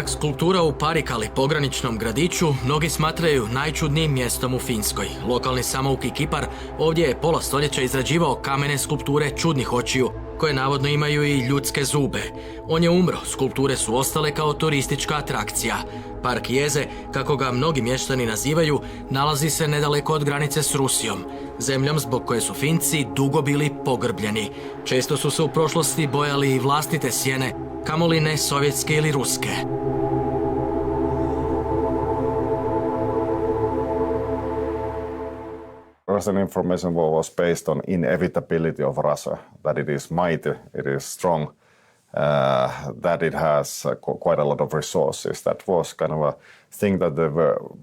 Skulptura u Parikali, pograničnom gradiću, mnogi smatraju najčudnijim mjestom u Finskoj. Lokalni samouki kipar ovdje je pola stoljeća izrađivao kamene skulpture čudnih očiju, koje navodno imaju i ljudske zube. On je umro, skulpture su ostale kao turistička atrakcija. Park Jeze, kako ga mnogi mještani nazivaju, nalazi se nedaleko od granice s Rusijom, zemljom zbog koje su Finci dugo bili pogrbljeni. Često su se u prošlosti bojali i vlastite sjene, kamoli ne sovjetske ili ruske. Russian information war was based on inevitability of Russia, that it is mighty, it is strong, that it has quite a lot of resources. That was kind of a thing that they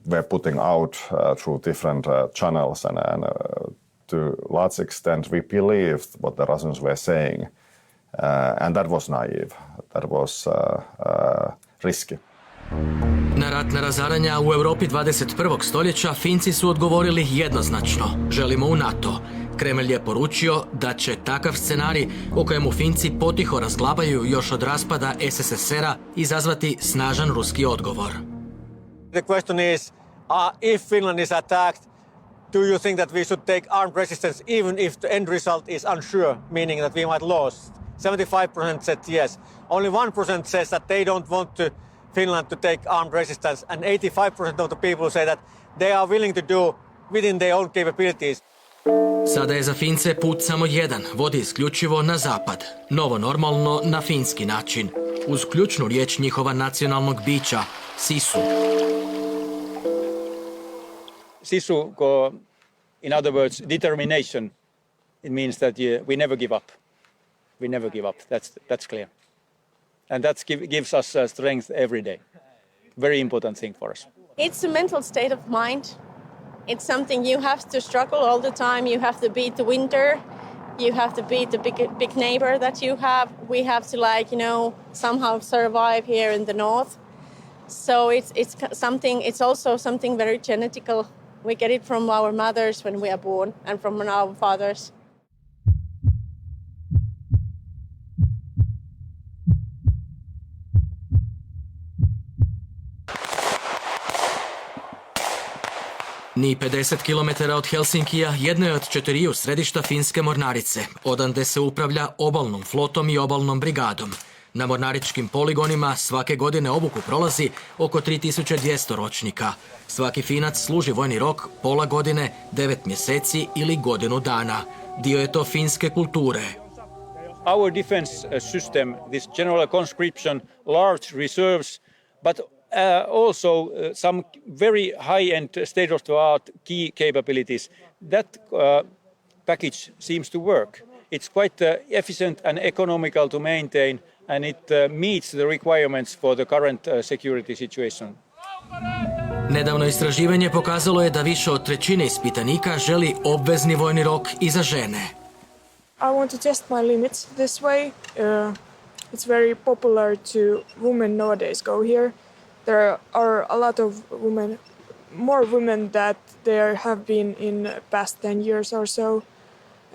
were putting out through different channels, and to a large extent we believed what the Russians were saying, and that was naive, that was risky. Na ratna razaranja u Europi 21. stoljeća Finci su odgovorili jednoznačno: želimo u NATO. Kremlj je poručio da će takav scenarij, o kojemu Finci potiho razglabaju još od raspada SSSR-a, izazvati snažan ruski odgovor. The question is, if Finland is attacked, do you think that we should take armed resistance even if the end result is unsure, meaning that we might lose? 75% said yes. Only 1% says that they don't want to Finland to take armed resistance, and 85% of the people say that they are willing to do within their own capabilities. Sada je za Fince put samo jedan, vodi isključivo na zapad. Novo normalno na finski način, uz ključnu riječ njihova nacionalnog bića, Sisu. Sisu, in other words, determination. It means that we never give up. We never give up, that's clear. And that gives us strength every day. Very important thing for us. It's a mental state of mind. It's something you have to struggle all the time. You have to beat the winter. You have to beat the big neighbor that you have. We have to, somehow survive here in the north. So it's also something very genetical. We get it from our mothers when we are born and from our fathers. Ni 50 km od Helsinkija jedno je od 4 središta finske mornarice, odande se upravlja obalnom flotom i obalnom brigadom. Na mornaričkim poligonima svake godine obuku prolazi oko 3200 ročnika. Svaki Finac služi vojni rok pola godine, 9 mjeseci ili godinu dana. Dio je to finske kulture. Our defense system, this general conscription, large reserves, but also some very high-end state-of-the-art key capabilities. That package seems to work. It's quite efficient and economical to maintain, and it meets the requirements for the current security situation. Nedavno istraživanje pokazalo je da više od trećine ispitanika želi obvezni vojni rok i za žene. I want to test my limits this way. It's very popular to women nowadays go here. There are a lot of women, more women that there have been in past 10 years or so.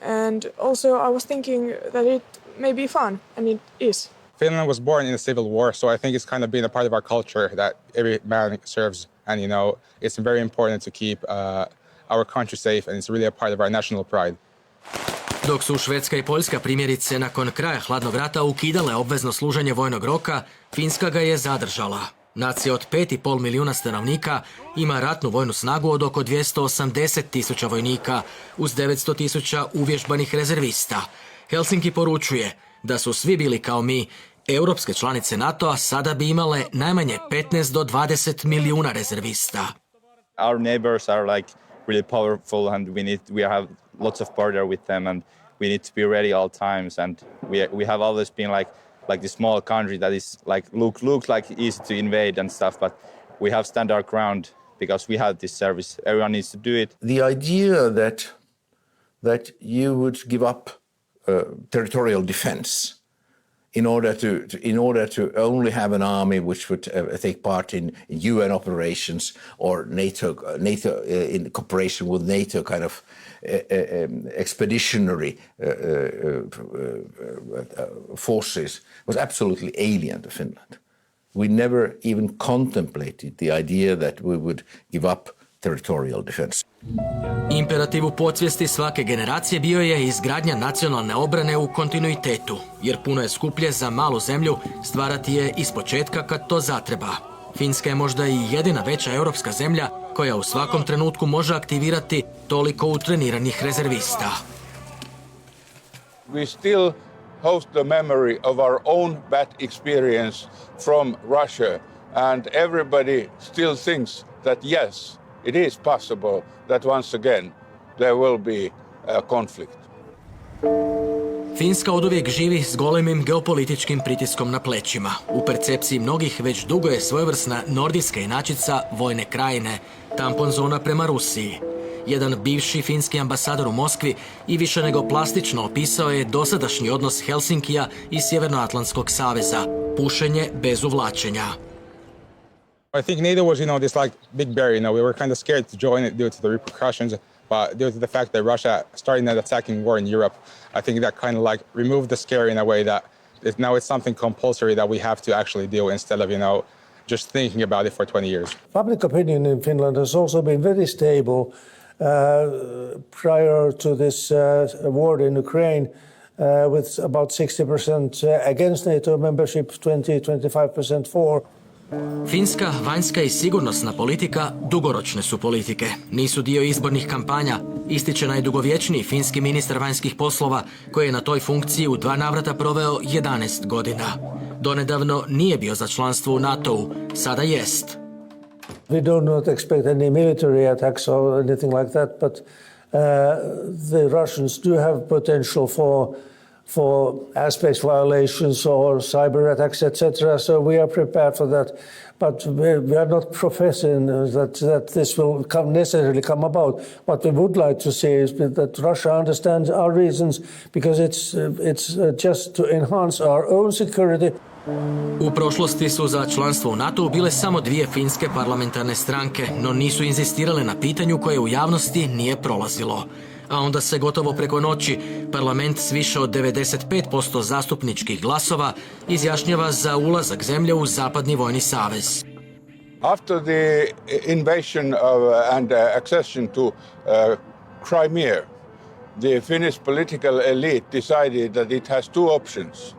And also I was thinking that it may be fun, and it is. Finland was born in a civil war, so I think it's kind of been a part of our culture that every man serves. And, it's very important to keep our country safe, and it's really a part of our national pride. Dok su Švedska i Poljska primjerice nakon kraja hladnog rata ukidale obvezno služenje vojnog roka, Finska ga je zadržala. Nacija od 5,5 milijuna stanovnika ima ratnu vojnu snagu od oko 280.000 vojnika, uz 900.000 uvježbanih rezervista. Helsinki poručuje da su svi bili kao mi, europske članice NATO-a sada bi imale najmanje 15 do 20 milijuna rezervista. Our neighbors are really powerful, and we have lots of border with them, and we need to be ready all times, and we have always been like this small country that is looks like easy to invade and stuff, but we have stand our ground because we have this service. Everyone needs to do it. The idea that you would give up territorial defense in order to only have an army which would take part in UN operations or NATO in cooperation with NATO kind of expeditionary forces was absolutely alien to Finland. We never even contemplated the idea that we would give up territorial defense. Imperativ u podsvijesti svake generacije bio je izgradnja nacionalne obrane u kontinuitetu, jer puno je skuplje za malu zemlju stvarati je ispočetka kad to zatreba. Finska je možda i jedina veća europska zemlja koja u svakom trenutku može aktivirati toliko utreniranih rezervista. We still host the memory of our own bad experience from Russia, and everybody still thinks that yes, it is possible that once again there will be a conflict. Finska oduvijek živi s golemim geopolitičkim pritiskom na plećima. U percepciji mnogih već dugo je svojevrsna nordijska inačica vojne krajine, tampon zona prema Rusiji. Jedan bivši finski ambasador u Moskvi i više nego plastično opisao je dosadašnji odnos Helsinkija i Sjevernoatlantskog saveza, pušenje bez uvlačenja. I think NATO was, this like big bear, we were kind of scared to join it due to the repercussions, but due to the fact that Russia started an attacking war in Europe, I think that kind of like removed the scare in a way that now it's something compulsory that we have to actually do instead of, just thinking about it for 20 years. Public opinion in Finland has also been very stable prior to this war in Ukraine, with about 60% against NATO membership, 25% for. Finska vanjska i sigurnosna politika dugoročne su politike. Nisu dio izbornih kampanja, ističe najdugovječniji finski ministar vanjskih poslova koji je na toj funkciji u 2 navrata proveo 11 godina. Donedavno nije bio za članstvo u NATO-u, sada jest. We do not expect any military attacks or anything like that, but the Russians do have potential for airspace violations or cyber attacks, etc. So we are prepared for that. But we are not professing that this will necessarily come about. What we would like to see is that Russia understands our reasons, because it's just to enhance our own security. U prošlosti su za članstvo u NATO-u bile samo 2 finske parlamentarne stranke, no nisu inzistirale na pitanju koje u javnosti nije prolazilo. A onda se gotovo preko noći parlament s više od 95% zastupničkih glasova izjašnjava za ulazak zemlje u Zapadni vojni savez. After the invasion and accession to Crimea, the Finnish political elite decided that it has 2 options.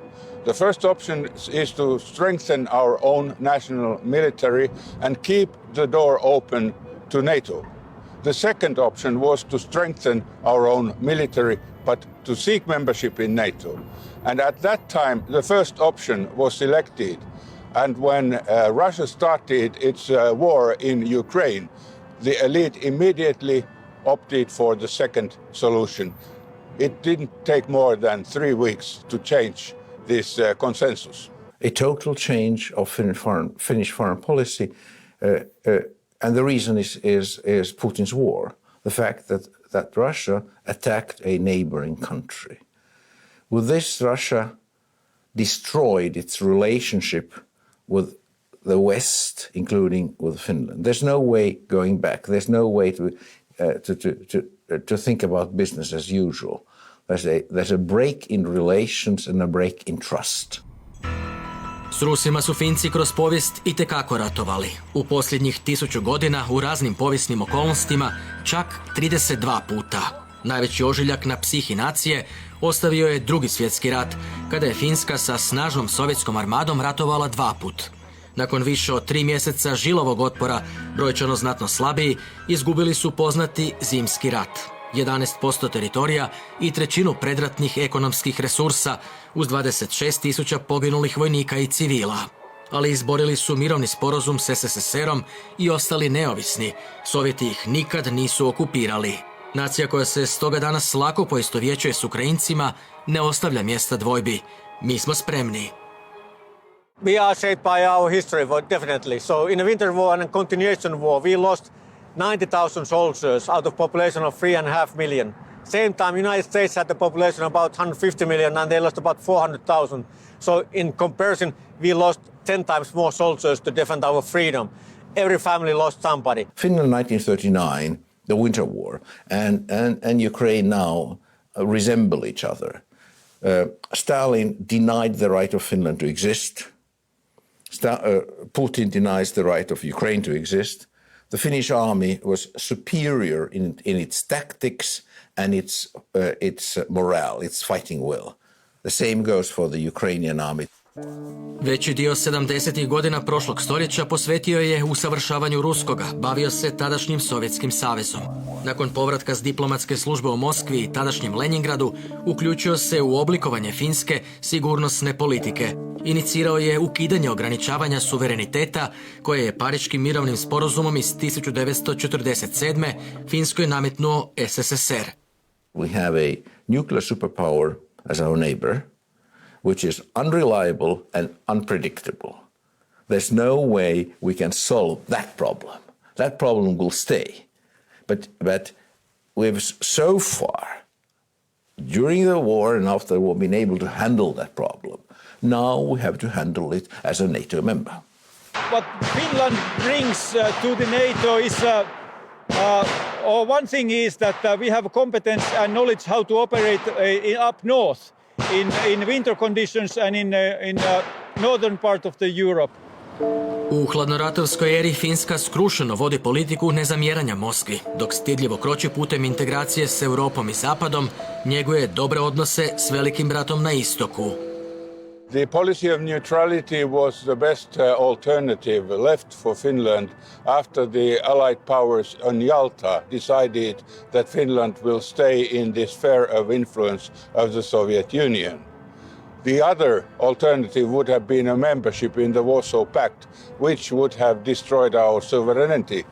The first option is to strengthen our own national military and keep the door open to NATO. The second option was to strengthen our own military, but to seek membership in NATO. And at that time, the first option was selected. And when Russia started its war in Ukraine, the elite immediately opted for the second solution. It didn't take more than 3 weeks to change this consensus. A total change of Finnish foreign policy, and the reason is Putin's war. The fact that Russia attacked a neighboring country. With this, Russia destroyed its relationship with the West, including with Finland. There's no way going back. There's no way to think about business as usual. There's a break in relations and a break in trust. S Rusima su Finci kroz povijest itekako ratovali. U posljednjih 1000 godina u raznim povijesnim okolnostima čak 32 puta. Najveći ožiljak na psihi nacije ostavio je Drugi svjetski rat, kada je Finska sa snažnom sovjetskom armadom ratovala 2 put. Nakon više od 3 mjeseca žilovog otpora, brojčano znatno slabiji, izgubili su poznati Zimski rat. 11% teritorija i 1/3 predratnih ekonomskih resursa uz 26.000 poginulih vojnika i civila. Ali izborili su mirovni sporazum s SSSR-om i ostali neovisni. Sovjeti ih nikad nisu okupirali. Nacija koja se stoga danas lako poistovjećuje s Ukrajincima ne ostavlja mjesta dvojbi. Mi smo spremni. We are shaped by our history, definitely. So in the Winter War and continuation war, we lost 90,000 soldiers out of population of 3.5 million. Same time, United States had the population about 150 million and they lost about 400,000. So in comparison, we lost 10 times more soldiers to defend our freedom. Every family lost somebody. Finland 1939, the Winter War, and Ukraine now resemble each other. Stalin denied the right of Finland to exist. Putin denies the right of Ukraine to exist. The Finnish army was superior in its tactics and its morale, its fighting will. The same goes for the Ukrainian army. Veći dio 70. godina prošlog stoljeća posvetio je usavršavanju ruskoga, bavio se tadašnjim Sovjetskim savezom. Nakon povratka s diplomatske službe u Moskvi i tadašnjem Leningradu, uključio se u oblikovanje finske sigurnosne politike. Inicirao je ukidanje ograničavanja suvereniteta koje je Pariškim mirovnim sporazumom iz 1947. Finskoj nametnuo SSSR. We have a nuclear superpower as our neighbor, which is unreliable and unpredictable. There's no way we can solve that problem. That problem will stay. But we've so far, during the war and after the war, been able to handle that problem. Now we have to handle it as a NATO member. What Finland brings to the NATO is, one thing is that we have competence and knowledge how to operate up north in winter conditions and in northern part of the Europe. U hladnoratovskoj eri Finska skrušeno vodi politiku nezamjeranja Moskvi, dok stidljivo kroči putem integracije s Europom i Zapadom, njeguje dobre odnose s velikim bratom na istoku. The policy of neutrality was the best alternative left for Finland after the Allied powers on Yalta decided that Finland will stay in the sphere of influence of the Soviet Union. The other alternative would have been a membership in the Warsaw Pact, which would have destroyed our sovereignty.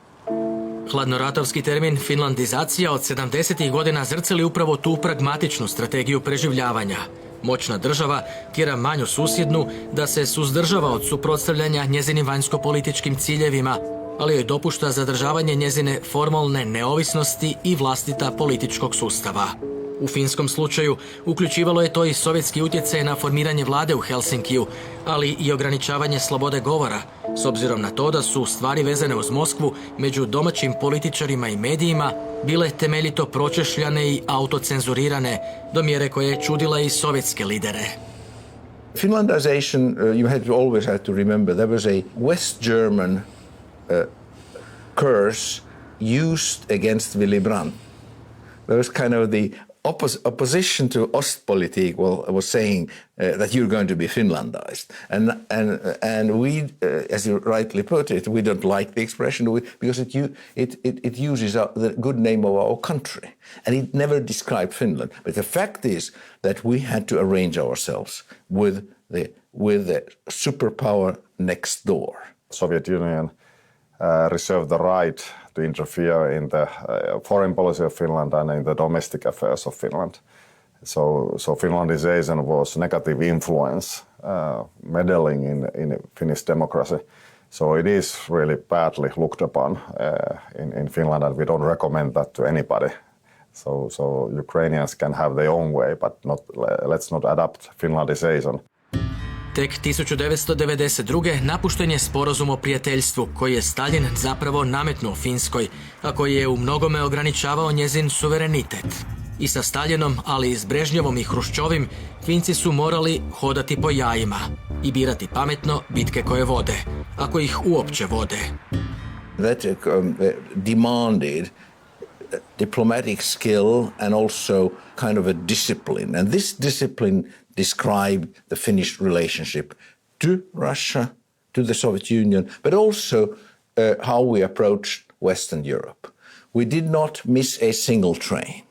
Hladnoratovski termin finlandizacija od 70. godina zrcali upravo tu pragmatičnu strategiju preživljavanja. Moćna država tjera manju susjednu da se suzdržava od suprotstavljanja njezinim vanjsko-političkim ciljevima, ali joj dopušta zadržavanje njezine formalne neovisnosti i vlastita političkog sustava. U finskom slučaju uključivalo je to i sovjetski utjecaj na formiranje vlade u Helsinkiju, ali i ograničavanje slobode govora, s obzirom na to da su stvari vezane uz Moskvu među domaćim političarima i medijima bile temeljito pročešljane i autocenzurirane, do mjere koje je čudila i sovjetske lidere. Finlandization, always had to remember, there was a West German curse used against Willy Brandt. There was kind of the opposition to Ostpolitik was saying that you're going to be Finlandized. And we, as you rightly put it, we don't like the expression because it uses the good name of our country. And it never described Finland. But the fact is that we had to arrange ourselves with the superpower next door. Soviet Union reserved the right to interfere in the foreign policy of Finland and in the domestic affairs of Finland. So Finlandization was negative influence, meddling in Finnish democracy. So it is really badly looked upon in Finland, and we don't recommend that to anybody. So Ukrainians can have their own way, but let's not adapt Finlandization. Tek 1992. napušten je sporazum o prijateljstvu koji je Stalin zapravo nametnuo Finskoj, a koji je u mnogome ograničavao njezin suverenitet. I sa Stalinom, ali i s Brežnjevom i Hruščovim, Finci su morali hodati po jajima i birati pametno bitke koje vode, ako ih uopće vode. That demanded diplomatic skill and also kind of a discipline. And this discipline described the Finnish relationship to Russia, to the Soviet Union, but also how we approached Western Europe. We did not miss a single train.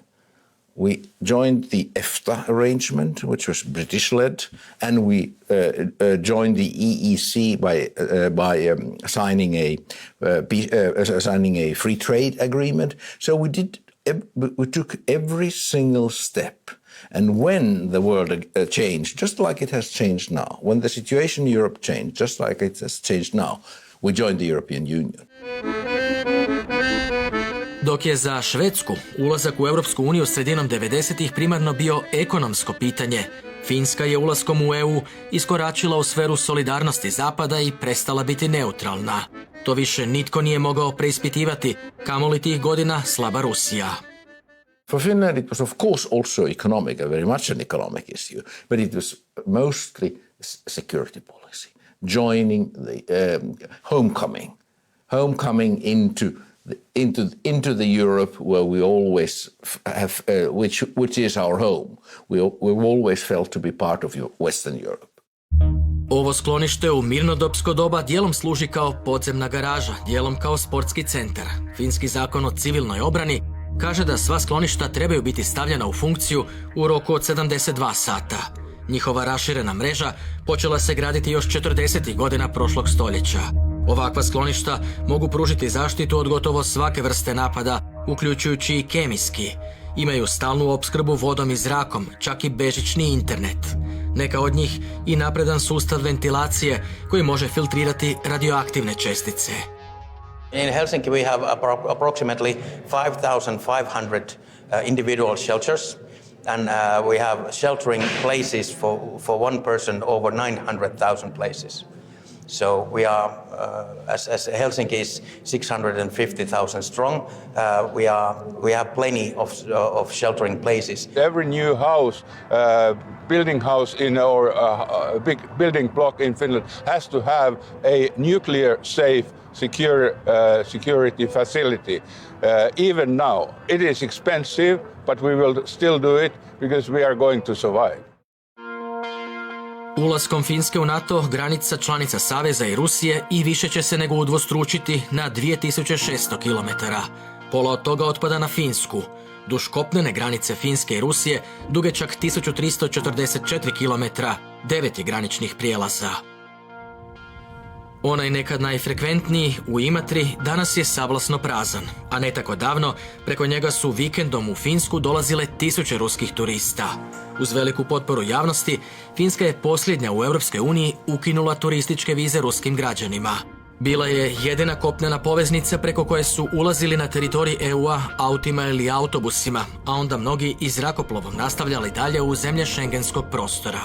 We joined the EFTA arrangement, which was British-led, and we joined the EEC by signing a free trade agreement. So we took every single step. And when the world changed, just like it has changed now, when the situation in Europe changed, just like it has changed now, we joined the European Union. Dok je za Švedsku ulazak u Europsku uniju sredinom 90-ih primarno bio ekonomsko pitanje, Finska je ulaskom u EU iskoračila u sferu solidarnosti Zapada i prestala biti neutralna. To više nitko nije mogao preispitivati, kamoli tih godina slaba Rusija. For Finland, it was of course also economic, very much an economic issue, but it was mostly security policy. joining the homecoming into the Europe where we always have, which is our home. We've always felt to be part of Western Europe. Ovo sklonište u mirnodopsko doba dijelom služi kao podzemna garaža, dijelom kao sportski centar. Finski zakon o civilnoj obrani kaže da sva skloništa trebaju biti stavljena u funkciju u roku od 72 sata. Njihova raširena mreža počela se graditi još 40. godina prošlog stoljeća. Ovakva skloništa mogu pružiti zaštitu od gotovo svake vrste napada, uključujući i kemijski. Imaju stalnu opskrbu vodom i zrakom, čak i bežični internet. Neka od njih i napredan sustav ventilacije koji može filtrirati radioaktivne čestice. In Helsinki we have approximately 5,500 individual shelters, and we have sheltering places for one person over 900,000 places. So we are, as Helsinki is 650,000 strong, we have plenty of sheltering places. Every new house, building house or big building block in Finland has to have a nuclear safe security facility. Even now, it is expensive, but we will still do it because we are going to survive. Ulaskom Finske u NATO, granica članica Saveza i Rusije i više će se nego udvostručiti na 2600 km. Pola od toga otpada na Finsku. Duž kopnene granice Finske i Rusije duge čak 1344 km, 9 je graničnih prijelaza. Onaj nekad najfrekventniji, u Imatri, danas je savlasno prazan, a ne tako davno preko njega su vikendom u Finsku dolazile tisuće ruskih turista. Uz veliku potporu javnosti, Finska je posljednja u Europskoj uniji ukinula turističke vize ruskim građanima. Bila je jedina kopnena poveznica preko koje su ulazili na teritorij EU-a autima ili autobusima, a onda mnogi i zrakoplovom nastavljali dalje u zemlje šengenskog prostora.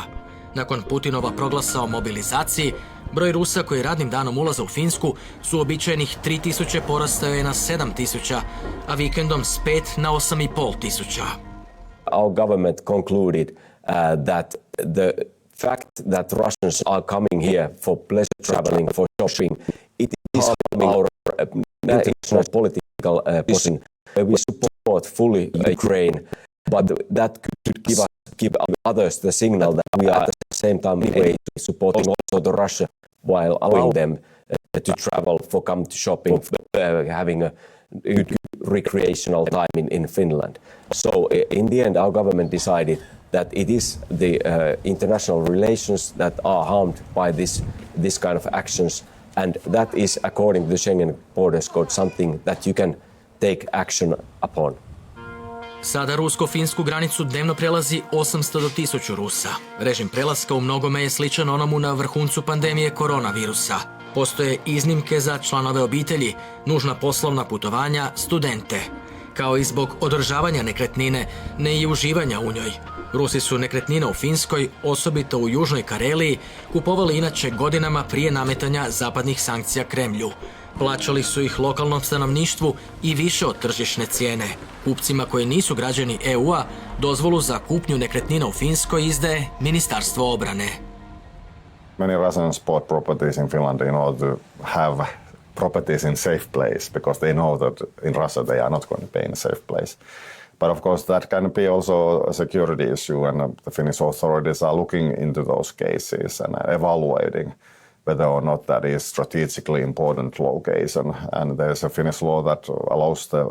Nakon Putinova proglasa o mobilizaciji, broj Rusa koji radnim danom ulaze u Finsku su uobičajenih 3.000 porastao je na 7.000, a vikendom s 5 na 8.500. Our government concluded that the fact that Russians are coming here for pleasure traveling, for shopping, it is harming our national political position. We support fully Ukraine, but that could give others the signal that we are at the same time supporting also the Russia while allowing them to travel, for come to shopping, having a good recreational time in Finland. So in the end, our government decided that it is the international relations that are harmed by this kind of actions, and that is, according to the Schengen Borders Code, something that you can take action upon. Sada rusko-finsku granicu dnevno prelazi 800 do 1000 Rusa. Režim prelaska u mnogome je sličan onomu na vrhuncu pandemije koronavirusa. Postoje iznimke za članove obitelji, nužna poslovna putovanja, studente. Kao i zbog održavanja nekretnine, ne i uživanja u njoj. Rusi su nekretnine u Finskoj, osobito u Južnoj Kareliji, kupovali inače godinama prije nametanja zapadnih sankcija Kremlju. Plaćali su ih lokalnom stanovništvu i više od tržišne cijene. Kupcima koji nisu građani EU-a dozvolu za kupnju nekretnina u Finskoj izdaje Ministarstvo obrane. Many Russians bought properties in Finland in order to have properties in safe place because they know that in Russia they are not going to pay in a safe place. But of course that can be also a security issue, and the Finnish authorities are looking into those cases and evaluating whether or not that is strategically important location. And there's a Finnish law that allows the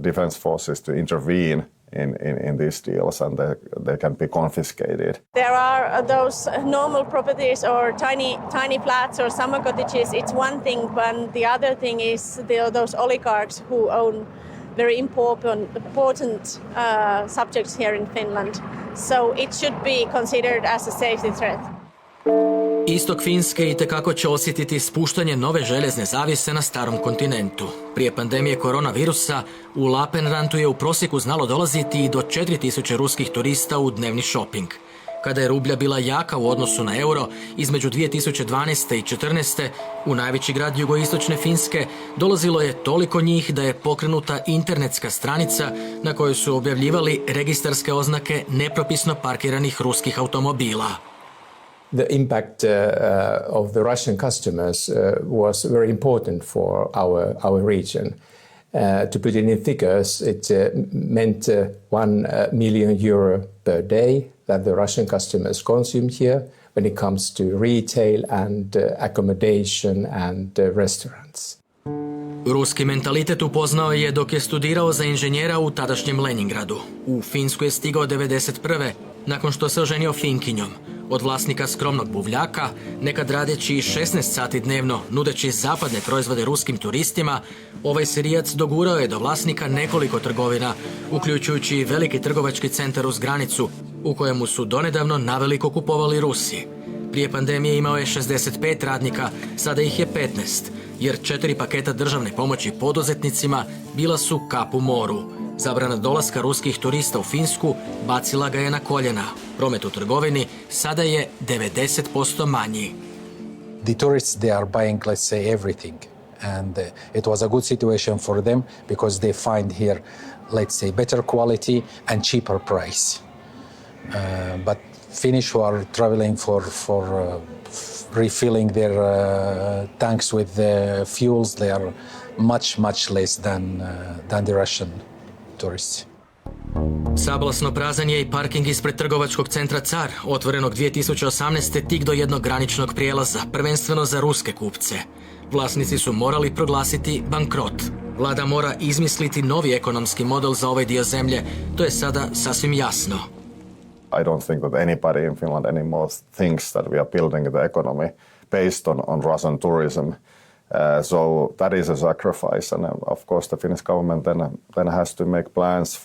defense forces to intervene in these deals, and they can be confiscated. There are those normal properties or tiny flats or summer cottages. It's one thing, but the other thing is those oligarchs who own very important subjects here in Finland. So it should be considered as a safety threat. Istok Finske itekako će osjetiti spuštanje nove željezne zavjese na starom kontinentu. Prije pandemije koronavirusa u Lappeenrantu je u prosjeku znalo dolaziti i do 4000 ruskih turista u dnevni shopping. Kada je rublja bila jaka u odnosu na euro, između 2012. i 2014. u najveći grad jugoistočne Finske dolazilo je toliko njih da je pokrenuta internetska stranica na kojoj su objavljivali registarske oznake nepropisno parkiranih ruskih automobila. the impact of the Russian customers was very important for our region. To put it in figures, it meant 1 million euro per day that the Russian customers consumed here when it comes to retail and accommodation and restaurants. Ruski mentalitet upoznao je dok je studirao za inženjera u tadašnjem Leningradu. U Finsku je stigao 1991. nakon što se oženio Finkinjom. Od vlasnika skromnog buvljaka, nekad radeći 16 sati dnevno, nudeći zapadne proizvode ruskim turistima, ovaj Sirijac dogurao je do vlasnika nekoliko trgovina, uključujući i veliki trgovački centar uz granicu, u kojemu su donedavno naveliko kupovali Rusi. Prije pandemije imao je 65 radnika, sada ih je 15, jer 4 paketa državne pomoći poduzetnicima bila su kap u moru. Zabrana dolaska ruskih turista u Finsku bacila ga je na koljena. Promet u trgovini sada je 90% manji. The tourists, they are buying, let's say, everything. And it was a good situation for them because they find here, let's say, better quality and cheaper price. But Finnish who are traveling for refilling their tanks with the fuels, they are much less than the Russian tourists. Sablasno prazan je i parking ispred trgovačkog centra Car, otvorenog 2018. tik do jednog graničnog prijelaza, prvenstveno za ruske kupce. Vlasnici su morali proglasiti bankrot. Vlada mora izmisliti novi ekonomski model za ovaj dio zemlje, to je sada sasvim jasno. I don't think that anybody in Finland anymore thinks that we are building the economy based on Russian tourism. So that is a sacrifice, and of course the Finnish government then has to make plans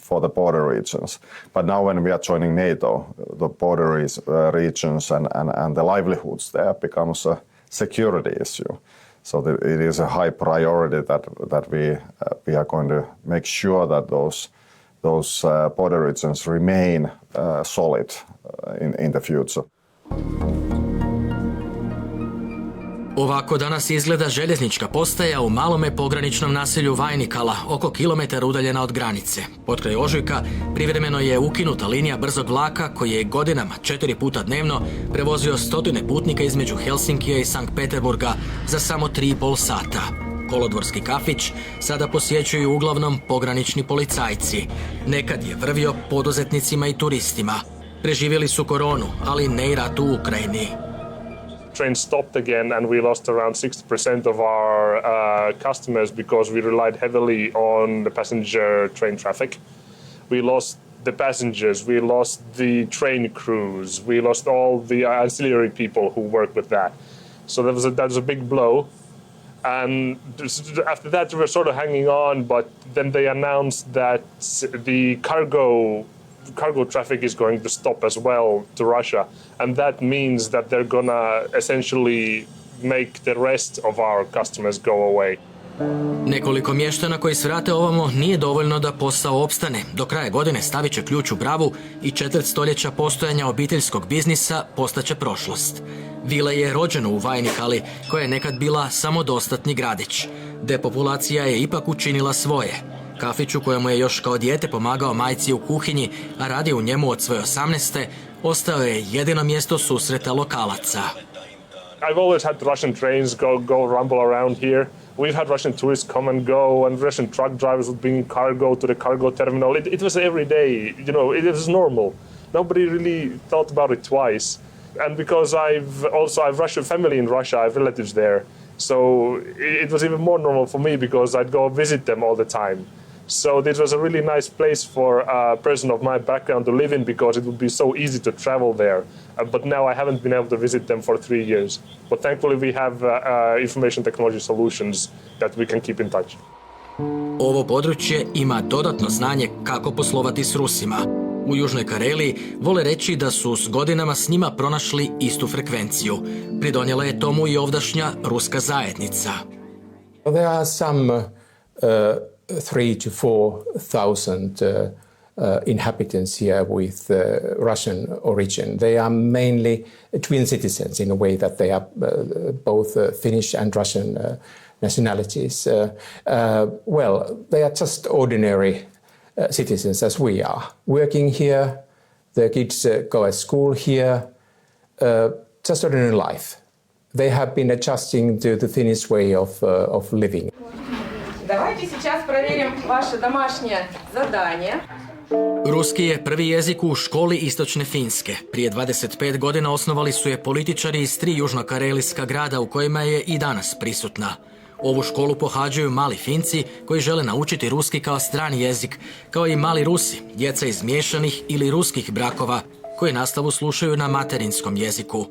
for the border regions. But now when we are joining NATO, the border regions and the livelihoods there becomes a security issue. So it is a high priority that we are going to make sure that those border regions remain solid in the future. Ovako danas izgleda željeznička postaja u malome pograničnom naselju Vajnikala, oko kilometar udaljena od granice. Potkraj ožujka privremeno je ukinuta linija brzog vlaka koji je godinama 4 puta dnevno prevozio stotine putnika između Helsinkija i Sankt Peterburga za samo 3,5 sata. Kolodvorski kafić sada posjećuju uglavnom pogranični policajci. Nekad je vrvio poduzetnicima i turistima. Preživjeli su koronu, ali ne i rat u Ukrajini. Train stopped again and we lost around 60% of our customers because we relied heavily on the passenger train traffic. We lost the passengers, we lost the train crews, we lost all the ancillary people who work with that. So that was a big blow. And after that we were sort of hanging on, but then they announced that the cargo traffic is going to stop as well to Russia, and that means that they're gonna essentially make the rest of our customers go away. Nekoliko mještana koji se vrate ovamo nije dovoljno da posao opstane. Do kraja godine stavit će ključ u bravu i 4 stoljeća postojanja obiteljskog biznisa postaće prošlost. Vila je rođena u Vajnikali, koja je nekad bila samodostatni gradić. Depopulacija je ipak učinila svoje. Kafić u kojemu je još kao dijete pomagao majci u kuhinji, a radi u njemu od svoje 18. ostao je jedino mjesto susreta lokalaca. I've always had Russian trains go rumble around here. We've had Russian tourists come and go, and Russian truck drivers would bring cargo to the cargo terminal. It was every day, you know, it was normal. Nobody really thought about it twice. And because I've Russian family in Russia, I have relatives there. So it was even more normal for me because I'd go visit them all the time. So this was a really nice place for a person of my background to live in because it would be so easy to travel there. But now I haven't been able to visit them for 3 years. But thankfully we have information technology solutions that we can keep in touch. Ovo područje ima dodatno znanje kako poslovati s Rusima. U Južnoj Kareliji vole reći da su s godinama s njima pronašli istu frekvenciju. Pridonijela je tomu i ovdašnja ruska zajednica. There are some 3,000 to 4,000 inhabitants here with Russian origin. They are mainly twin citizens in a way that they are both Finnish and Russian nationalities. Well, they are just ordinary citizens as we are, working here. Their kids go at school here. just ordinary life. They have been adjusting to the Finnish way of living. Давайте сейчас проверим ваше домашнее задание. Ruski je prvi jezik u školi istočne Finske. Prije 25 godina osnovali su je političari iz 3 južnokarelijska grada u kojima je i danas prisutna. Ovu školu pohađaju mali Finci koji žele naučiti ruski kao strani jezik, kao i mali Rusi, djeca iz miješanih ili ruskih brakova, koji nastavu slušaju na materinskom jeziku.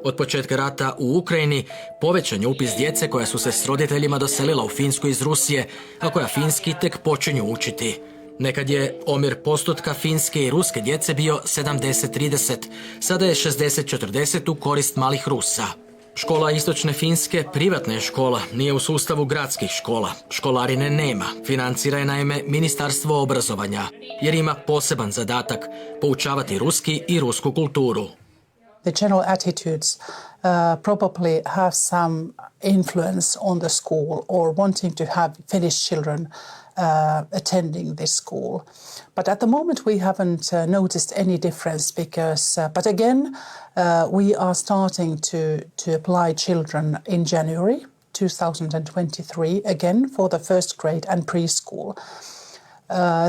Od početka rata u Ukrajini povećan je upis djece koja su se s roditeljima doselila u Finsku iz Rusije, a koja finski tek počinju učiti. Nekad je omjer postotka finske i ruske djece bio 70-30, sada je 60-40 u korist malih Rusa. Škola istočne Finske privatna je škola, nije u sustavu gradskih škola. Školarine nema, financira je naime Ministarstvo obrazovanja, jer ima poseban zadatak poučavati ruski i rusku kulturu. The general attitudes probably have some influence on the school or wanting to have Finnish children attending this school. But at the moment we haven't noticed any difference because, but again, we are starting to apply children in January 2023 again for the first grade and preschool.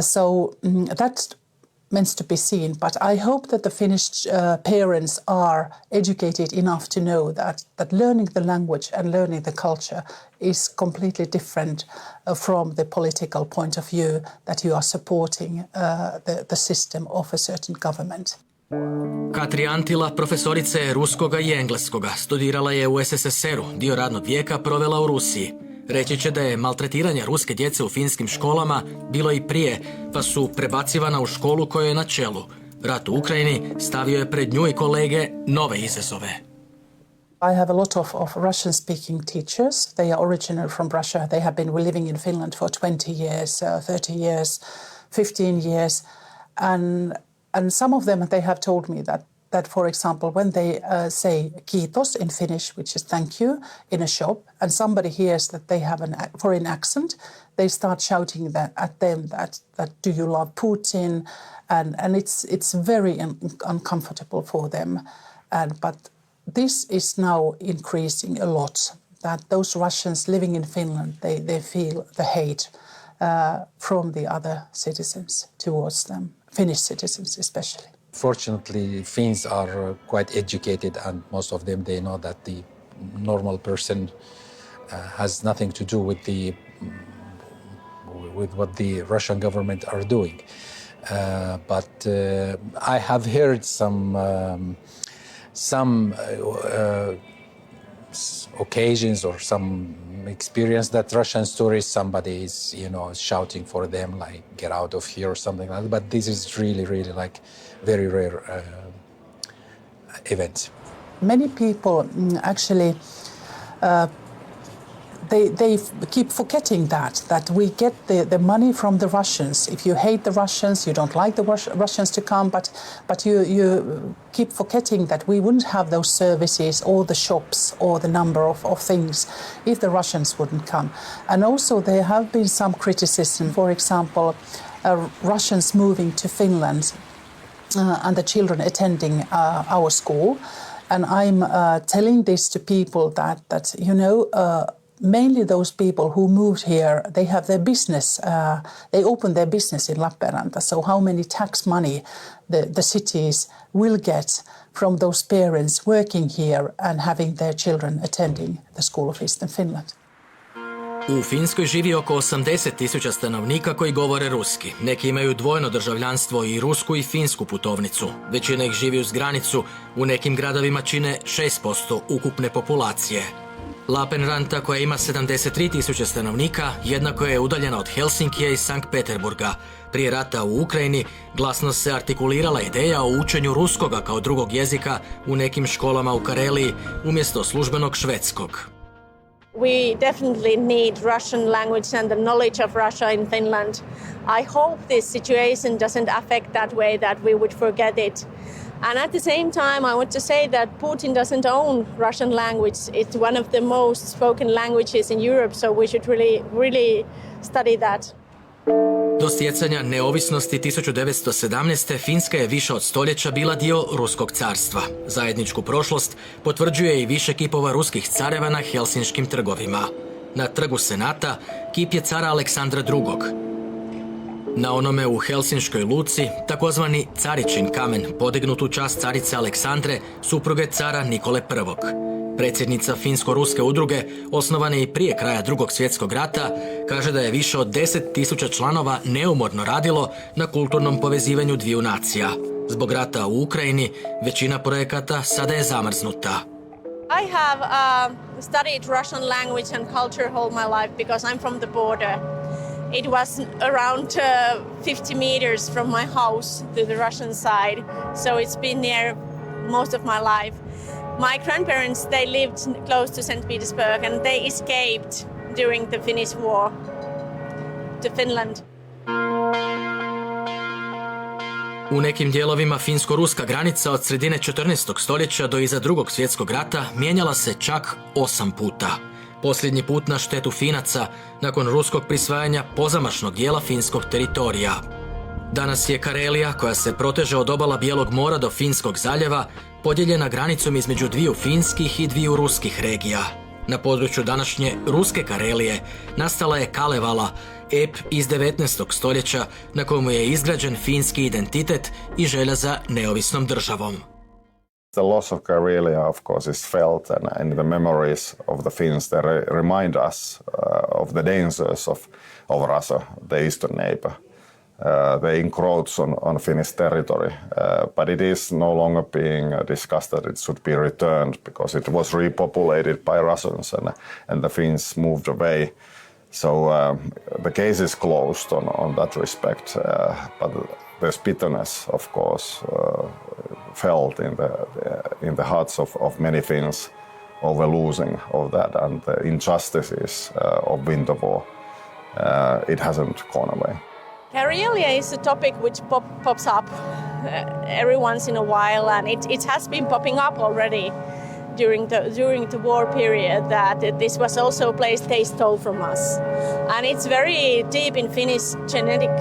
So that's meant to be seen, but I hope that the Finnish parents are educated enough to know that learning the language and learning the culture is completely different from the political point of view that you are supporting the system of a certain government. Katri Antila, profesorica je ruskoga i engleskoga. Studirala je u SSSR-u, dio radnog vijeka provela u Rusiji. Reći će da je maltretiranje ruske djece u finskim školama bilo i prije, pa su prebacivana u školu kojoj je na čelu. Rat u Ukrajini stavio je pred nju i kolege nove izazove. I have a lot of Russian-speaking teachers. They are originally from Russia. They have been living in Finland for 20 years, 30 years, 15 years. And some of them, they have told me that for example, when they say kiitos in Finnish, which is thank you, in a shop, and somebody hears that they have a foreign accent, they start shouting at them that do you love Putin? And it's very uncomfortable for them. But this is now increasing a lot, that those Russians living in Finland, they feel the hate from the other citizens towards them, Finnish citizens especially. Fortunately, Finns are quite educated, and most of them, they know that the normal person has nothing to do with what the Russian government are doing. But I have heard some occasions or some experience that Russian stories, somebody is, shouting for them, like, get out of here or something like that. But this is really, really like very rare event. Many people actually, they keep forgetting that we get the money from the Russians. If you hate the Russians, you don't like the Russians to come, but you keep forgetting that we wouldn't have those services or the shops or the number of things if the Russians wouldn't come. And also there have been some criticism, for example, Russians moving to Finland and the children attending our school. And I'm telling this to people that mainly those people who moved here, they have their business, they open their business in Lappeenranta. So how many tax money the cities will get from those parents working here and having their children attending the School of Eastern Finland? U Finskoj živi oko 80.000 stanovnika koji govore ruski. Neki imaju dvojno državljanstvo i rusku i finsku putovnicu. Većina ih živi uz granicu, u nekim gradovima čine 6% ukupne populacije. Lappeenranta, koja ima 73.000 stanovnika, jednako je udaljena od Helsinkija i Sankt Peterburga. Prije rata u Ukrajini glasno se artikulirala ideja o učenju ruskoga kao drugog jezika u nekim školama u Kareliji umjesto službenog švedskog. We definitely need Russian language and the knowledge of Russia in Finland. I hope this situation doesn't affect that way that we would forget it. And at the same time, I want to say that Putin doesn't own Russian language. It's one of the most spoken languages in Europe, so we should really study that. Do stjecanja neovisnosti 1917. Finska je više od stoljeća bila dio Ruskog carstva. Zajedničku prošlost potvrđuje i više kipova ruskih careva na helsinškim trgovima. Na trgu Senata kip je cara Aleksandra II. Na onome u helsinškoj luci, takozvani caričin kamen, podignut u čast carice Aleksandre, supruge cara Nikole I. Predsjednica Finsko-ruske udruge, osnovane i prije kraja Drugog svjetskog rata, kaže da je više od 10.000 članova neumorno radilo na kulturnom povezivanju dviju nacija. Zbog rata u Ukrajini, većina projekata sada je zamrznuta. I have studied Russian language and culture all my life because I'm from the border. It was around 50 meters from my house to the Russian side, so it's been near most of my life. My grandparents, they lived close to St. Petersburg and they escaped during the Finnish war to Finland. U nekim dijelovima finsko-ruska granica od sredine 14. stoljeća do iza Drugog svjetskog rata mijenjala se čak 8 puta. Posljednji put na štetu Finaca, nakon ruskog prisvajanja pozamašnog dijela finskog teritorija. Danas je Karelija, koja se proteže od obala Bijelog mora do Finskog zaljeva, podijeljena granicom između dviju finskih i dviju ruskih regija. Na području današnje ruske Karelije nastala je Kalevala, ep iz 19. stoljeća na kojemu je izgrađen finski identitet i želja za neovisnom državom. The loss of Karelia, of course, is felt, and the memories of the Finns that remind us of the dangers of Russia, the eastern neighbor. They encroach on Finnish territory, but it is no longer being discussed that it should be returned because it was repopulated by Russians and the Finns moved away. So the case is closed on that respect, but there's bitterness, of course, felt in the hearts of many Finns over losing of that, and the injustices of winter war. It hasn't gone away. Karelia is a topic which pops up every once in a while, and it has been popping up already during the war period, that this was also a place they stole from us. And it's very deep in Finnish genetic,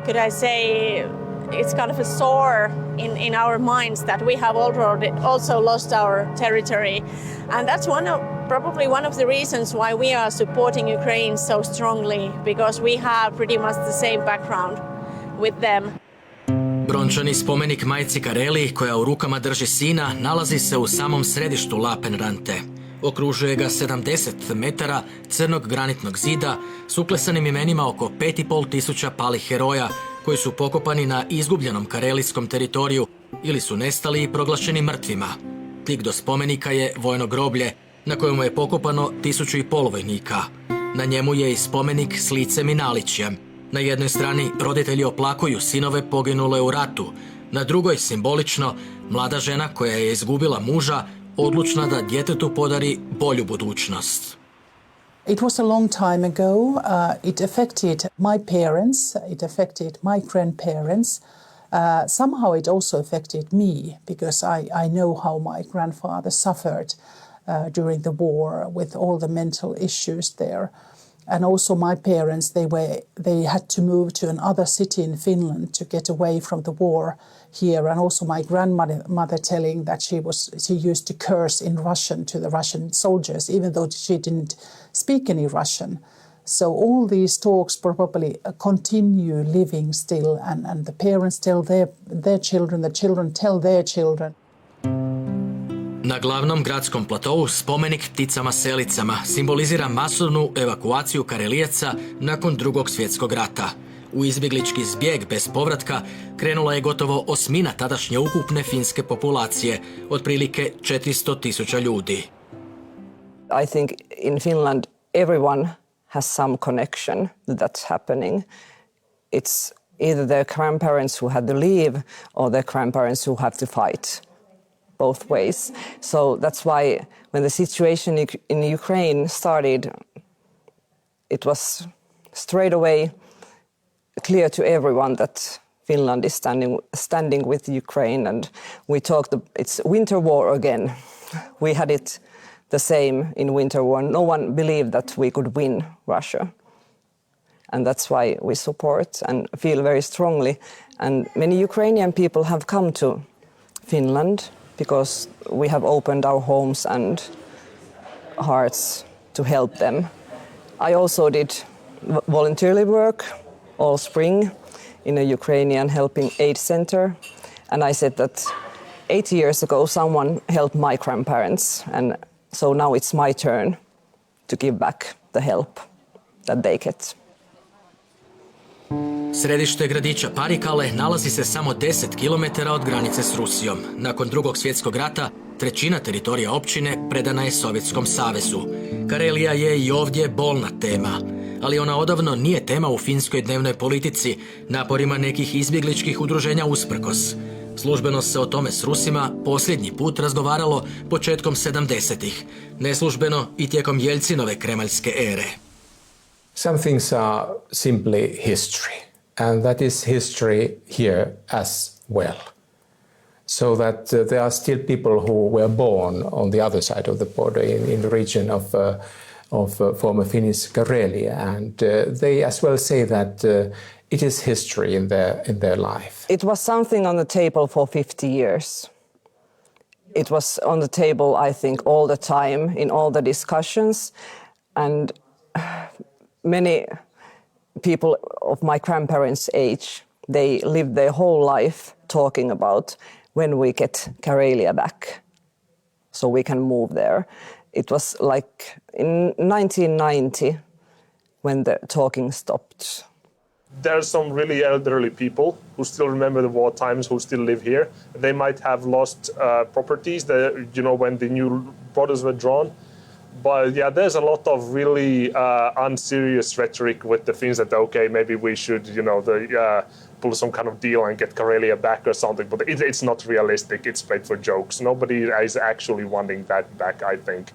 could I say, it's kind of a sore in our minds that we have already also lost our territory. And that's probably one of the reasons why we are supporting Ukraine so strongly, because we have pretty much the same background with them. Brončani spomenik majci Kareliji, koja u rukama drži sina, nalazi se u samom središtu Lapenrante. Okružuje ga 70 metara crnog granitnog zida s uklesanim imenima oko 5.500 palih heroja koji su pokopani na izgubljenom karelijskom teritoriju ili su nestali i proglašeni mrtvima. Tik do spomenika je vojno groblje na kojemu je pokopano 1.500 vojnika. Na njemu je i spomenik s licem i naličjem. Na jednoj strani roditelji oplakuju sinove poginule u ratu, na drugoj simbolično mlada žena koja je izgubila muža, odlučna da djetetu podari bolju budućnost. It was a long time ago. It affected my parents, it affected my grandparents. Somehow it also affected me because I know how my grandfather suffered during the war with all the mental issues there. And also my parents, they had to move to another city in Finland to get away from the war here. And also my grandmother telling that she used to curse in Russian to the Russian soldiers, even though she didn't speak any Russian. So all these talks probably continue living still, and the parents tell their children, the children tell their children. Na glavnom gradskom platovu spomenik pticama selicama simbolizira masovnu evakuaciju Karelijaca nakon Drugog svjetskog rata. U izbjeglički zbjeg bez povratka krenula je gotovo 1/8 tadašnje ukupne finske populacije, otprilike 400.000 ljudi. I think in Finland everyone has some connection that's happening. It's either their grandparents who had to leave or their grandparents who have to fight. Both ways. So that's why when the situation in Ukraine started, it was straight away clear to everyone that Finland is standing with Ukraine, and we talked, it's winter war again. We had it the same in winter war. No one believed that we could win Russia. And that's why we support and feel very strongly. And many Ukrainian people have come to Finland because we have opened our homes and hearts to help them. I also did volunteer work all spring in a Ukrainian helping aid center. And I said that 8 years ago someone helped my grandparents, and so now it's my turn to give back the help that they get. Središte gradića Parikale nalazi se samo 10 km od granice s Rusijom. Nakon Drugog svjetskog rata, trećina teritorija općine predana je Sovjetskom savezu. Karelija je i ovdje bolna tema, ali ona odavno nije tema u finskoj dnevnoj politici, naporima nekih izbjegličkih udruženja usprkos. Službeno se o tome s Rusima posljednji put razgovaralo početkom 70-ih, neslužbeno i tijekom Jelcinove kremaljske ere. Some things are simply history, and that is history here as well. So that there are still people who were born on the other side of the border in the region of former Finnish Karelia, and they as well say that it is history in their life. It was something on the table for 50 years. It was on the table, I think, all the time in all the discussions, and many people of my grandparents' age, they lived their whole life talking about when we get Karelia back, so we can move there. It was like in 1990 when the talking stopped. There's some really elderly people who still remember the war times, who still live here. They might have lost properties, when the new borders were drawn. But yeah, there's a lot of really unserious rhetoric with the Finns that, okay, maybe we should, pull some kind of deal and get Karelia back or something. But it's not realistic. It's played for jokes. Nobody is actually wanting that back, I think.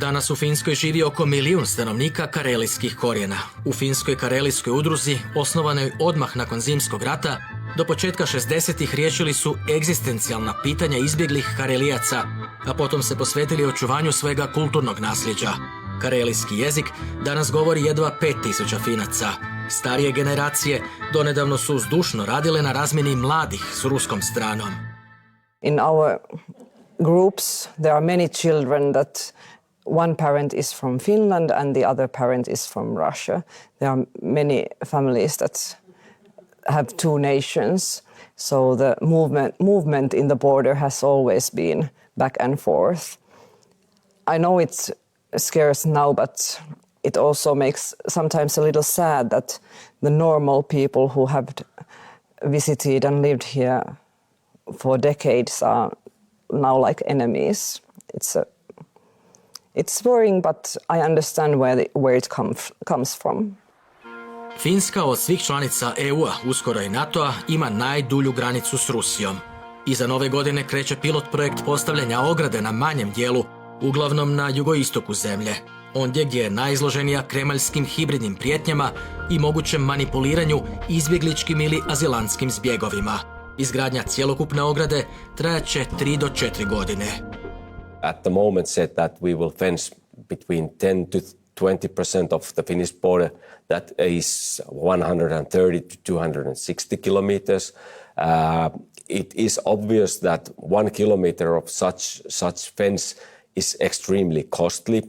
Danas u Finskoj živi oko 1 milijun stanovnika karelijskih korijena. U Finskoj karelijskoj udruzi, osnovanoj odmah nakon Zimskog rata, do početka 60-ih riješili su egzistencijalna pitanja izbjeglih Karelijaca, a potom se posvetili očuvanju svega kulturnog nasljeđa. Karelijski jezik danas govori jedva 5000 Finaca. Starije generacije donedavno su zdušno radile na razmjeni mladih s ruskom stranom. In our groups, there are many children that one parent is from Finland and the other parent is from Russia. There are many families that have two nations, so the movement in the border has always been back and forth. I know it's scarce now, but it also makes sometimes a little sad that the normal people who have visited and lived here for decades are now like enemies. It's worrying, but I understand where it comes from. Finska od svih članica EU-a, uskoro i NATO-a, ima najdulju granicu s Rusijom. Iza nove godine kreće pilot projekt postavljanja ograde na manjem dijelu, uglavnom na jugoistoku zemlje, ondje gdje je najizloženija kremaljskim hibridnim prijetnjama i mogućem manipuliranju izbjegličkim ili azilantskim zbjegovima. Izgradnja cjelokupne ograde trajaće 3 do 4 godine. At the moment said that we will fence between 10 to 20% of the Finnish border, that is 130 to 260 kilometers. It is obvious that 1 kilometer of such fence is extremely costly.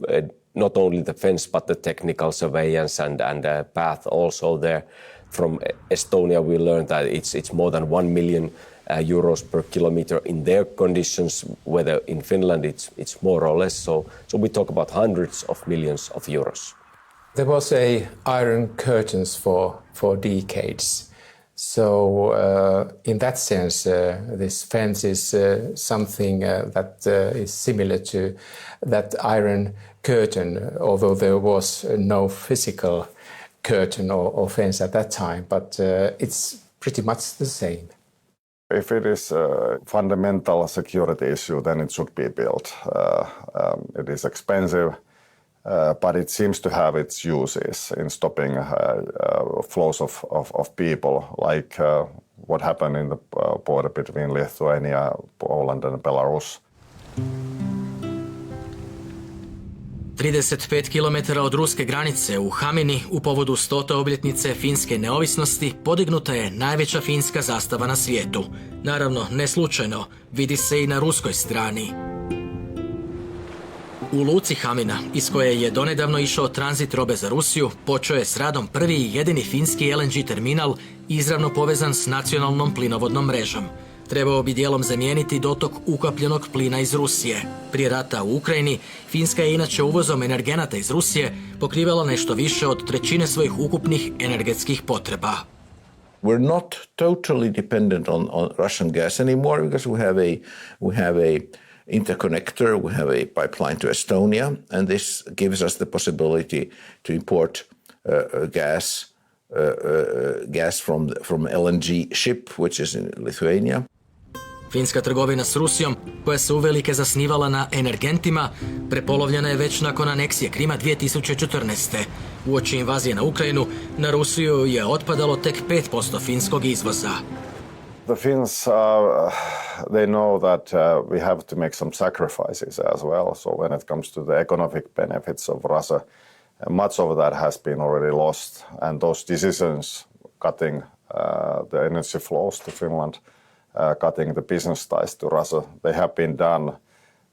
Not only the fence, but the technical surveillance and path also there. From Estonia, we learned that it's more than 1 million euros per kilometer in their conditions, whether in Finland it's more or less. So we talk about hundreds of millions of euros. There was iron curtains for decades. So in that sense, this fence is something that is similar to that iron curtain, although there was no physical curtain or fence at that time, but it's pretty much the same. If it is a fundamental security issue, then it should be built. It is expensive, but it seems to have its uses in stopping flows of people, like what happened in the border between Lithuania, Poland and Belarus. 35 km od ruske granice u Hamini u povodu 100. obljetnice finske neovisnosti podignuta je najveća finska zastava na svijetu. Naravno, ne slučajno, vidi se i na ruskoj strani. U luci Hamina, iz koje je donedavno išao tranzit robe za Rusiju, počeo je s radom prvi i jedini finski LNG terminal izravno povezan s nacionalnom plinovodnom mrežom. Trebao bi dijelom zamijeniti dotok ukapljenog plina iz Rusije. Prije rata u Ukrajini, Finska je inače uvozom energenata iz Rusije pokrivala nešto više od trećine svojih ukupnih energetskih potreba. We're not totally dependent on Russian gas anymore because we have a interconnector, we have a pipeline to Estonia, and this gives us the possibility to import gas from LNG ship, which is in Lithuania. Finska trgovina s Rusijom, koja se uvelike zasnivala na energentima, prepolovljena je već nakon aneksije Krima 2014. Uoči invazije na Ukrajinu, na Rusiju je otpadalo tek 5% finskog izvoza. The Finns, they know that we have to make some sacrifices as well. So when it comes to the economic benefits of Russia, much of that has been already lost. And those decisions, cutting the energy flows to Finland, cutting the business ties to Russia, they have been done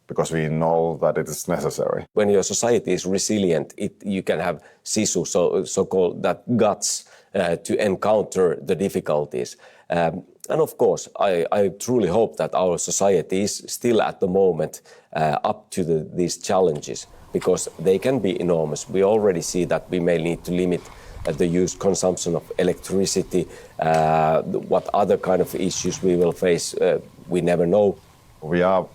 because we know that it is necessary. When your society is resilient, you can have Sisu, so-called that guts to encounter the difficulties. And of course, I truly hope that our society is still at the moment up to these challenges, because they can be enormous. We already see that we may need to limit the consumption of electricity. What other kind of issues we will face, we never know. We are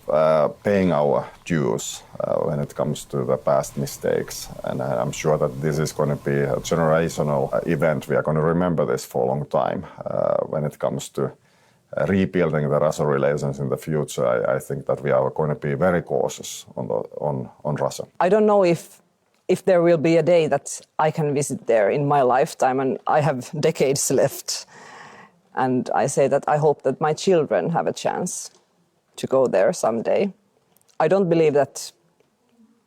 paying our dues when it comes to the past mistakes, and I'm sure that this is going to be a generational event. We are going to remember this for a long time when it comes to rebuilding the Russia relations in the future. I think that we are going to be very cautious on Russia. I don't know if there will be a day that I can visit there in my lifetime, and I have decades left. And I say that I hope that my children have a chance to go there someday. I don't believe that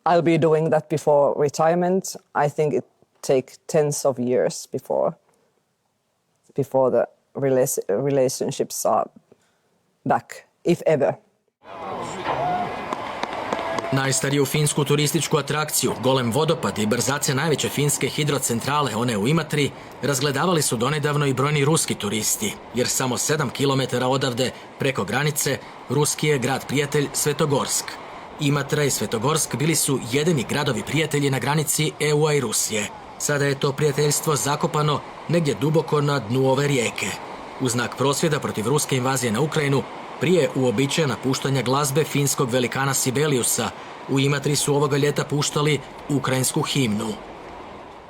I'll be doing that before retirement. I think it takes tens of years before the relationships are back, if ever. Najstariju finsku turističku atrakciju, golem vodopad i brzace najveće finske hidrocentrale, one u Imatri, razgledavali su donedavno i brojni ruski turisti, jer samo 7 km odavde, preko granice, ruski je grad prijatelj Svetogorsk. Imatra i Svetogorsk bili su jedini gradovi prijatelji na granici EU-a i Rusije. Sada je to prijateljstvo zakopano negdje duboko na dnu ove rijeke. U znak prosvjeda protiv ruske invazije na Ukrajinu, prije uobičajena puštanja glazbe finskog velikana Sibeliusa, u Imatri su ovoga ljeta puštali ukrajinsku himnu.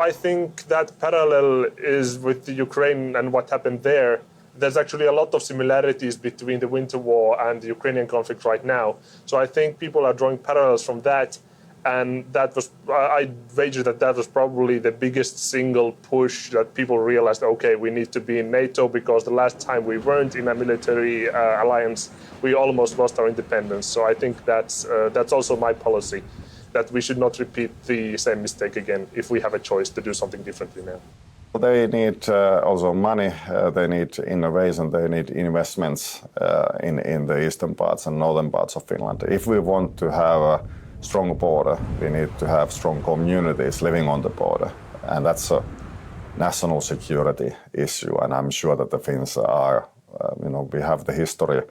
I think that parallel is with the Ukraine and what happened there. There's actually a lot of similarities between the winter war and the Ukrainian conflict right now. So I think people are drawing parallels from that. And that was, I wager that was probably the biggest single push that people realized, okay, we need to be in NATO, because the last time we weren't in a military alliance, we almost lost our independence. So I think that's also my policy, that we should not repeat the same mistake again if we have a choice to do something differently now. They need also money, they need innovation, they need investments in the eastern parts and northern parts of Finland. If we want to have a strong border, we need to have strong communities living on the border, and that's a national security issue. And I'm sure that the Finns are, we have the history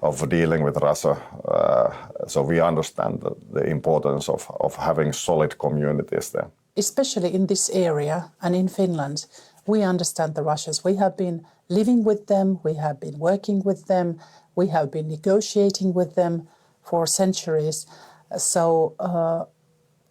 of dealing with Russia, so we understand the importance of having solid communities there. Especially in this area and in Finland, we understand the Russians. We have been living with them, we have been working with them, we have been negotiating with them for centuries. So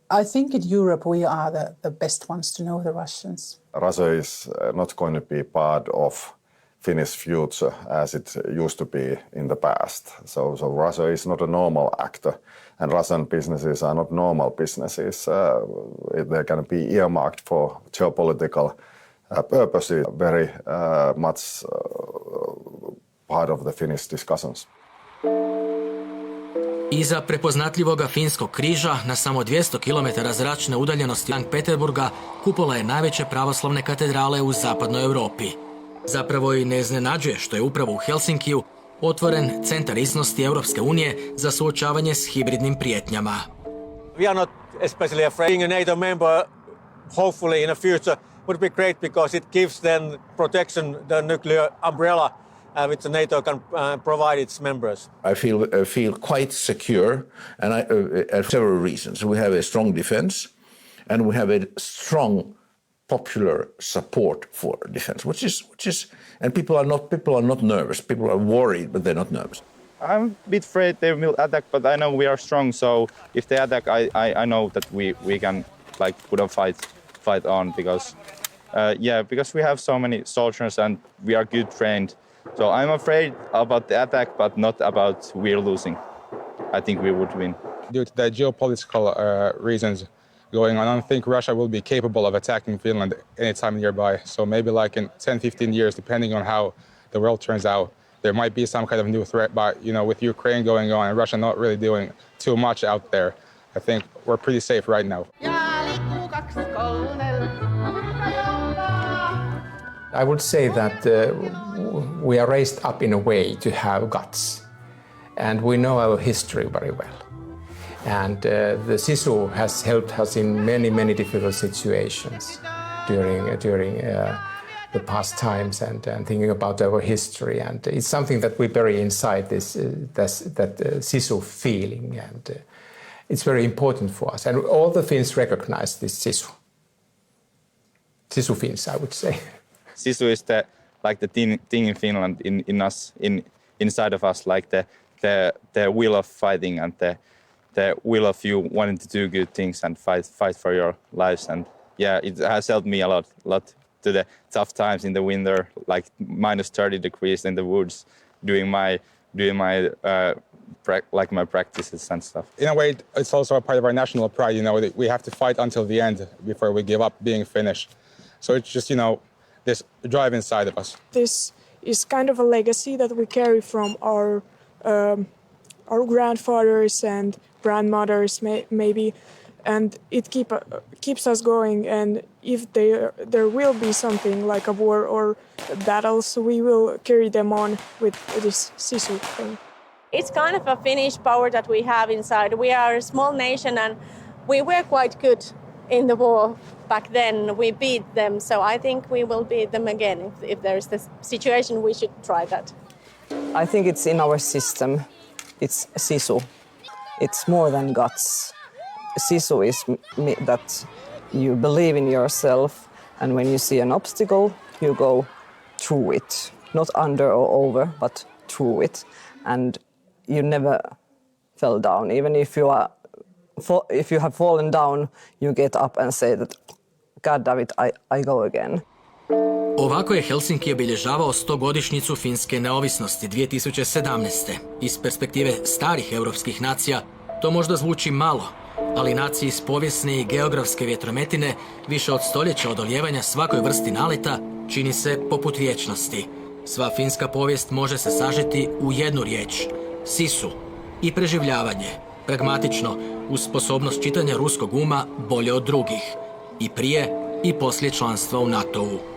I think in Europe we are the best ones to know the Russians. Russia is not going to be part of Finnish future as it used to be in the past. So Russia is not a normal actor, and Russian businesses are not normal businesses. They're going to be earmarked for geopolitical purposes, very much part of the Finnish discussions. Iza prepoznatljivoga finskog križa na samo 200 km zračne udaljenosti Sankt Peterburga kupola je najveće pravoslavne katedrale u zapadnoj Europi. Zapravo i ne iznenađuje što je upravo u Helsinkiju otvoren centar izvrsnosti Europske unije za suočavanje s hibridnim prijetnjama. We are not especially afraid. Being a NATO member, hopefully in the future, would be great because it gives then protection, the nuclear umbrella which the NATO can provide its members. I feel quite secure, and several reasons. We have a strong defense, and we have a strong popular support for defense, which is, and people are not nervous. People are worried, but they're not nervous. I'm a bit afraid they will attack, but I know we are strong. So if they attack, I know that we can like put a fight on because because we have so many soldiers and we are good trained. So I'm afraid about the attack, but not about we're losing. I think we would win. Due to the geopolitical reasons going on, I don't think Russia will be capable of attacking Finland anytime nearby. So maybe like in 10-15 years, depending on how the world turns out, there might be some kind of new threat. But, with Ukraine going on and Russia not really doing too much out there, I think we're pretty safe right now. I would say that we are raised up in a way to have guts, and we know our history very well. And the Sisu has helped us in many difficult situations during the past times, and thinking about our history. And it's something that we bury inside that Sisu feeling, and it's very important for us. And all the Finns recognize this Sisu. Sisu Finns, I would say. Sisu is the thing in Finland, in us, inside of us, like the will of fighting and the will of you wanting to do good things and fight for your lives. And it has helped me a lot to the tough times in the winter, like minus 30 degrees in the woods, doing my my practices and stuff. In a way, it's also a part of our national pride. We have to fight until the end before we give up being Finnish. So it's just this drive inside of us. This is kind of a legacy that we carry from our grandfathers and grandmothers, maybe, and it keeps us going. And if there will be something like a war or battles, we will carry them on with this Sisu thing. It's kind of a Finnish power that we have inside. We are a small nation and we were quite good in the war back then. We beat them, so I think we will beat them again. If there is this situation, we should try that. I think it's in our system. It's Sisu. It's more than guts. Sisu is that you believe in yourself, and when you see an obstacle, you go through it. Not under or over, but through it. And you never fell down. Even if you have fallen down, you get up and say that, God damn it, I go again. Ovako je Helsinki obilježavao 100-godišnjicu finske neovisnosti 2017. Iz perspektive starih europskih nacija to možda zvuči malo, ali naciji s povijesne i geografske vjetrometine više od stoljeća odoljevanja svakoj vrsti naleta čini se poput vječnosti. Sva finska povijest može se sažeti u jednu riječ, Sisu, i preživljavanje, pragmatično, uz sposobnost čitanja ruskog uma bolje od drugih, i prije i poslije članstva u NATO-u.